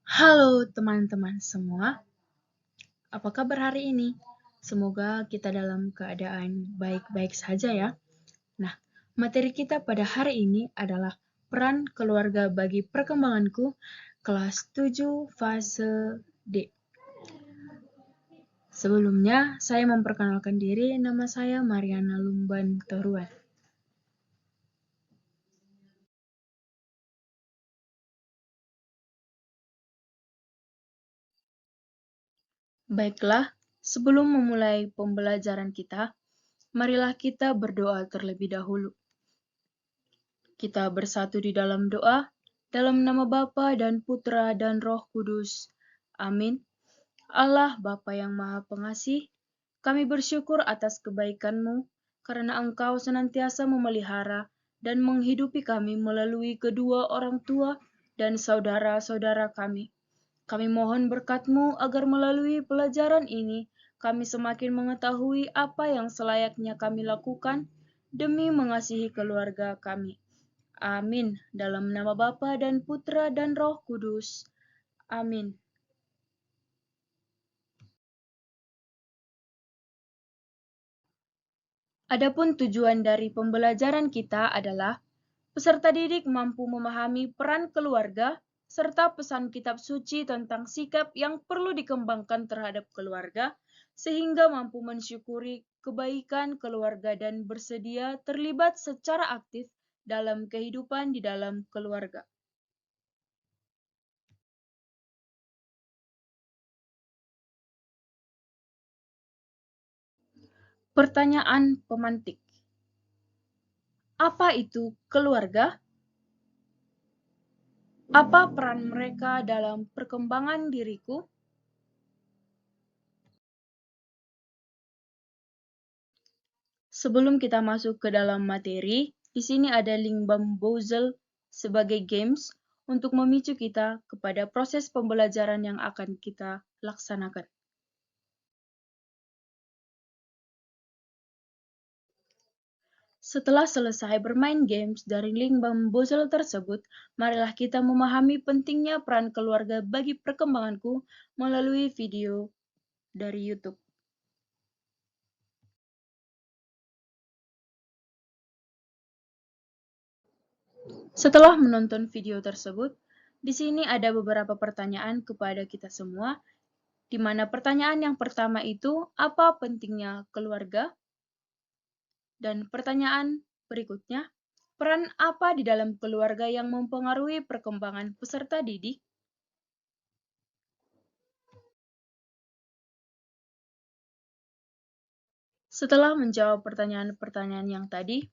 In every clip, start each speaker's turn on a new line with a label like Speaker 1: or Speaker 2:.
Speaker 1: Halo teman-teman semua, apa kabar hari ini? Semoga kita dalam keadaan baik-baik saja ya. Nah, materi kita pada hari ini adalah peran keluarga bagi perkembanganku, kelas 7 fase D. Sebelumnya, saya memperkenalkan diri, nama saya Mariana Lumban Toruan. Baiklah, sebelum memulai pembelajaran kita, marilah kita berdoa terlebih dahulu. Kita bersatu di dalam doa, dalam nama Bapa dan Putra dan Roh Kudus. Amin. Allah Bapa yang Maha Pengasih, kami bersyukur atas kebaikan-Mu karena Engkau senantiasa memelihara dan menghidupi kami melalui kedua orang tua dan saudara-saudara kami. Kami mohon berkat-Mu agar melalui pelajaran ini kami semakin mengetahui apa yang selayaknya kami lakukan demi mengasihi keluarga kami. Amin. Dalam nama Bapa dan Putra dan Roh Kudus. Amin. Adapun tujuan dari pembelajaran kita adalah peserta didik mampu memahami peran keluarga serta pesan kitab suci tentang sikap yang perlu dikembangkan terhadap keluarga sehingga mampu mensyukuri kebaikan keluarga dan bersedia terlibat secara aktif dalam kehidupan di dalam keluarga. Pertanyaan pemantik. Apa itu keluarga? Apa peran mereka dalam perkembangan diriku? Sebelum kita masuk ke dalam materi, di sini ada link Bamboozle sebagai games untuk memicu kita kepada proses pembelajaran yang akan kita laksanakan. Setelah selesai bermain games dari link Bamboozle tersebut, marilah kita memahami pentingnya peran keluarga bagi perkembanganku melalui video dari YouTube. Setelah menonton video tersebut, di sini ada beberapa pertanyaan kepada kita semua, di mana pertanyaan yang pertama itu, apa pentingnya keluarga? Dan pertanyaan berikutnya, peran apa di dalam keluarga yang mempengaruhi perkembangan peserta didik? Setelah menjawab pertanyaan-pertanyaan yang tadi,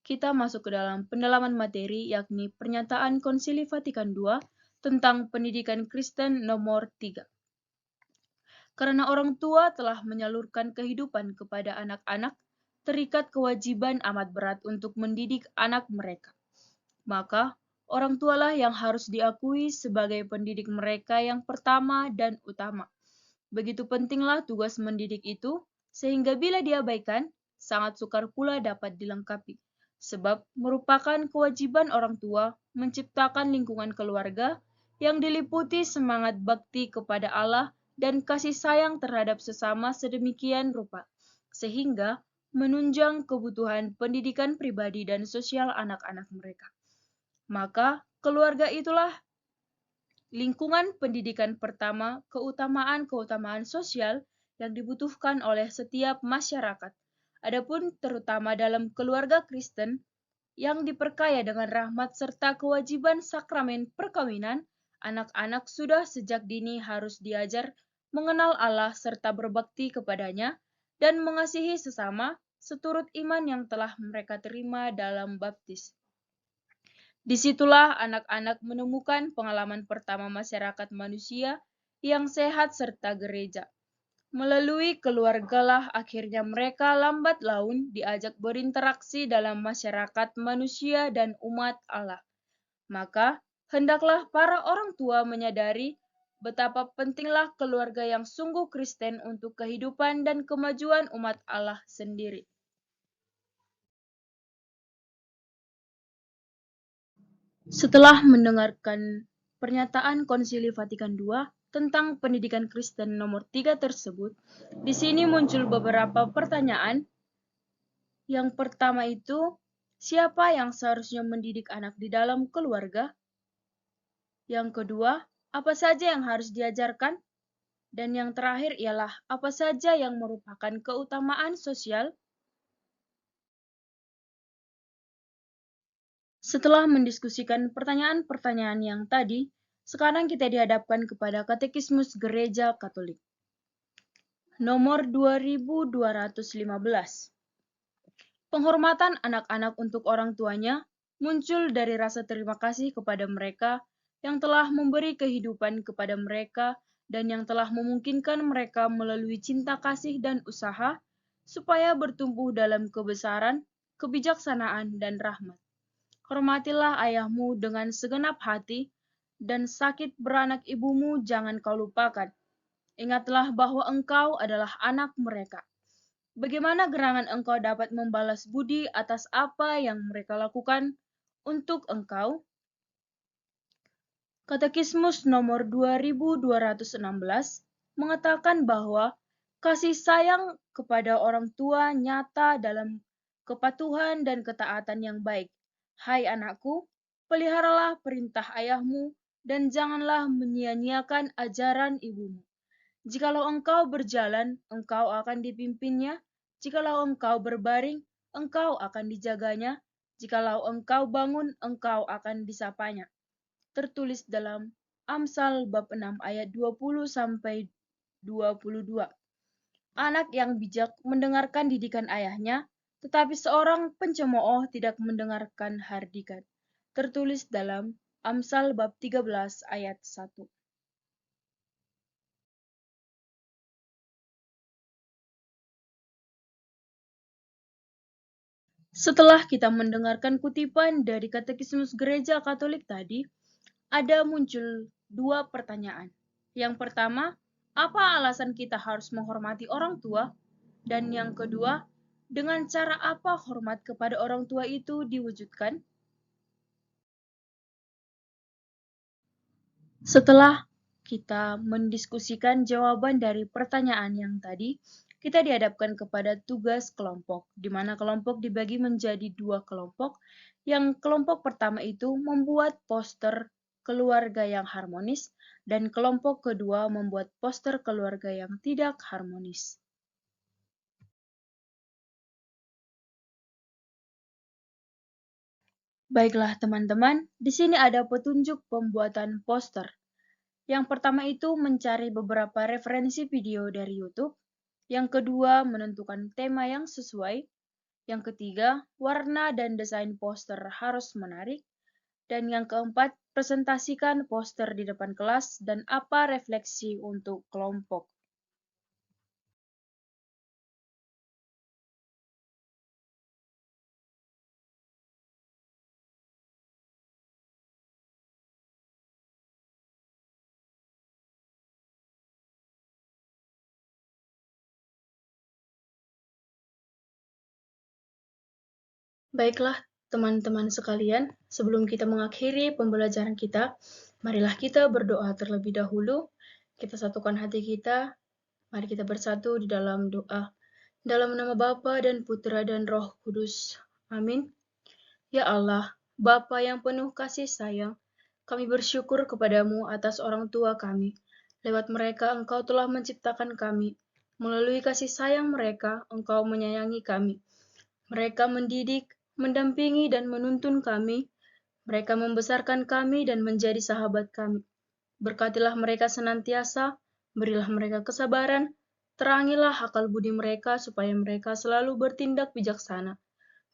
Speaker 1: kita masuk ke dalam pendalaman materi, yakni Pernyataan Konsili Vatikan II tentang Pendidikan Kristen nomor 3. Karena orang tua telah menyalurkan kehidupan kepada anak-anak, terikat kewajiban amat berat untuk mendidik anak mereka. Maka, orang tualah yang harus diakui sebagai pendidik mereka yang pertama dan utama. Begitu pentinglah tugas mendidik itu, sehingga bila diabaikan, sangat sukar pula dapat dilengkapi. Sebab merupakan kewajiban orang tua menciptakan lingkungan keluarga yang diliputi semangat bakti kepada Allah dan kasih sayang terhadap sesama sedemikian rupa, sehingga menunjang kebutuhan pendidikan pribadi dan sosial anak-anak mereka. Maka, keluarga itulah lingkungan pendidikan pertama keutamaan-keutamaan sosial yang dibutuhkan oleh setiap masyarakat. Adapun terutama dalam keluarga Kristen yang diperkaya dengan rahmat serta kewajiban sakramen perkawinan, anak-anak sudah sejak dini harus diajar mengenal Allah serta berbakti kepadanya dan mengasihi sesama seturut iman yang telah mereka terima dalam baptis. Disitulah anak-anak menemukan pengalaman pertama masyarakat manusia yang sehat serta gereja. Melalui keluargalah akhirnya mereka lambat laun diajak berinteraksi dalam masyarakat manusia dan umat Allah. Maka, hendaklah para orang tua menyadari betapa pentinglah keluarga yang sungguh Kristen untuk kehidupan dan kemajuan umat Allah sendiri. Setelah mendengarkan pernyataan Konsili Vatikan II tentang pendidikan Kristen nomor 3 tersebut, di sini muncul beberapa pertanyaan. Yang pertama itu, siapa yang seharusnya mendidik anak di dalam keluarga? Yang kedua, apa saja yang harus diajarkan? Dan yang terakhir ialah apa saja yang merupakan keutamaan sosial? Setelah mendiskusikan pertanyaan-pertanyaan yang tadi, sekarang kita dihadapkan kepada Katekismus Gereja Katolik. Nomor 2215. Penghormatan anak-anak untuk orang tuanya muncul dari rasa terima kasih kepada mereka yang telah memberi kehidupan kepada mereka dan yang telah memungkinkan mereka melalui cinta kasih dan usaha supaya bertumbuh dalam kebesaran, kebijaksanaan, dan rahmat. Hormatilah ayahmu dengan segenap hati, dan sakit beranak ibumu jangan kau lupakan. Ingatlah bahwa engkau adalah anak mereka. Bagaimana gerangan engkau dapat membalas budi atas apa yang mereka lakukan untuk engkau? Katekismus nomor 2216 mengatakan bahwa kasih sayang kepada orang tua nyata dalam kepatuhan dan ketaatan yang baik. Hai anakku, peliharalah perintah ayahmu dan janganlah menyia-nyiakan ajaran ibumu. Jikalau engkau berjalan, engkau akan dipimpinnya. Jikalau engkau berbaring, engkau akan dijaganya. Jikalau engkau bangun, engkau akan disapanya. Tertulis dalam Amsal bab 6 ayat 20 sampai 22. Anak yang bijak mendengarkan didikan ayahnya, tetapi seorang pencemooh tidak mendengarkan hardikan. Tertulis dalam Amsal bab 13 ayat 1. Setelah kita mendengarkan kutipan dari Katekismus Gereja Katolik tadi, ada muncul dua pertanyaan. Yang pertama, apa alasan kita harus menghormati orang tua? Dan yang kedua, dengan cara apa hormat kepada orang tua itu diwujudkan? Setelah kita mendiskusikan jawaban dari pertanyaan yang tadi, kita dihadapkan kepada tugas kelompok, di mana kelompok dibagi menjadi dua kelompok. Yang kelompok pertama itu membuat poster keluarga yang harmonis, dan kelompok kedua membuat poster keluarga yang tidak harmonis. Baiklah teman-teman, di sini ada petunjuk pembuatan poster. Yang pertama itu mencari beberapa referensi video dari YouTube. Yang kedua, menentukan tema yang sesuai. Yang ketiga, warna dan desain poster harus menarik. Dan yang keempat, presentasikan poster di depan kelas dan apa refleksi untuk kelompok. Baiklah, teman-teman sekalian, sebelum kita mengakhiri pembelajaran kita, marilah kita berdoa terlebih dahulu. Kita satukan hati kita, mari kita bersatu di dalam doa. Dalam nama Bapa dan Putra dan Roh Kudus. Amin. Ya Allah, Bapa yang penuh kasih sayang, kami bersyukur kepadamu atas orang tua kami. Lewat mereka Engkau telah menciptakan kami. Melalui kasih sayang mereka, Engkau menyayangi kami. Mereka mendidik, mendampingi, dan menuntun kami. Mereka membesarkan kami dan menjadi sahabat kami. Berkatilah mereka senantiasa, berilah mereka kesabaran, terangilah akal budi mereka supaya mereka selalu bertindak bijaksana.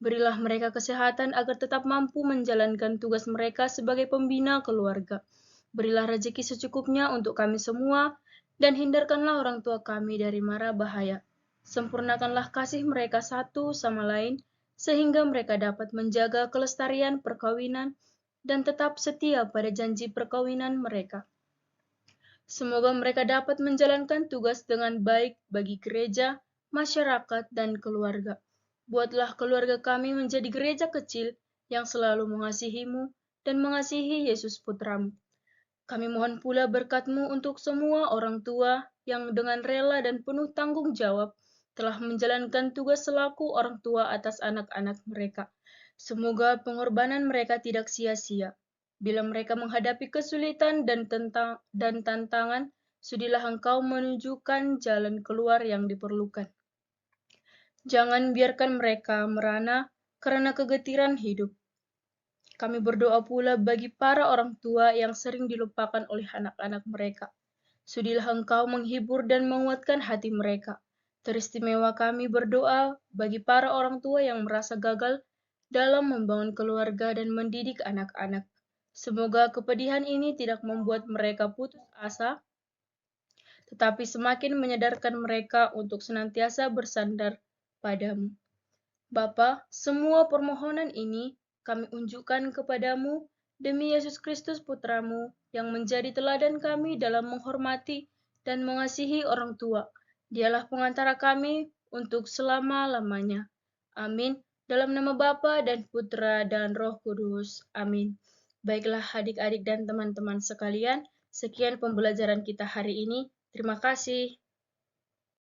Speaker 1: Berilah mereka kesehatan agar tetap mampu menjalankan tugas mereka sebagai pembina keluarga. Berilah rezeki secukupnya untuk kami semua, dan hindarkanlah orang tua kami dari mara bahaya. Sempurnakanlah kasih mereka satu sama lain, sehingga mereka dapat menjaga kelestarian perkawinan dan tetap setia pada janji perkawinan mereka. Semoga mereka dapat menjalankan tugas dengan baik bagi gereja, masyarakat, dan keluarga. Buatlah keluarga kami menjadi gereja kecil yang selalu mengasihi-Mu dan mengasihi Yesus Putramu. Kami mohon pula berkat-Mu untuk semua orang tua yang dengan rela dan penuh tanggung jawab telah menjalankan tugas selaku orang tua atas anak-anak mereka. Semoga pengorbanan mereka tidak sia-sia. Bila mereka menghadapi kesulitan dan tantangan, sudilah Engkau menunjukkan jalan keluar yang diperlukan. Jangan biarkan mereka merana karena kegetiran hidup. Kami berdoa pula bagi para orang tua yang sering dilupakan oleh anak-anak mereka. Sudilah Engkau menghibur dan menguatkan hati mereka. Teristimewa kami berdoa bagi para orang tua yang merasa gagal dalam membangun keluarga dan mendidik anak-anak. Semoga kepedihan ini tidak membuat mereka putus asa, tetapi semakin menyadarkan mereka untuk senantiasa bersandar padamu. Bapa, semua permohonan ini kami unjukkan kepadamu demi Yesus Kristus Putramu yang menjadi teladan kami dalam menghormati dan mengasihi orang tua. Dialah pengantara kami untuk selama-lamanya. Amin. Dalam nama Bapa dan Putra dan Roh Kudus. Amin. Baiklah adik-adik dan teman-teman sekalian, sekian pembelajaran kita hari ini. Terima kasih.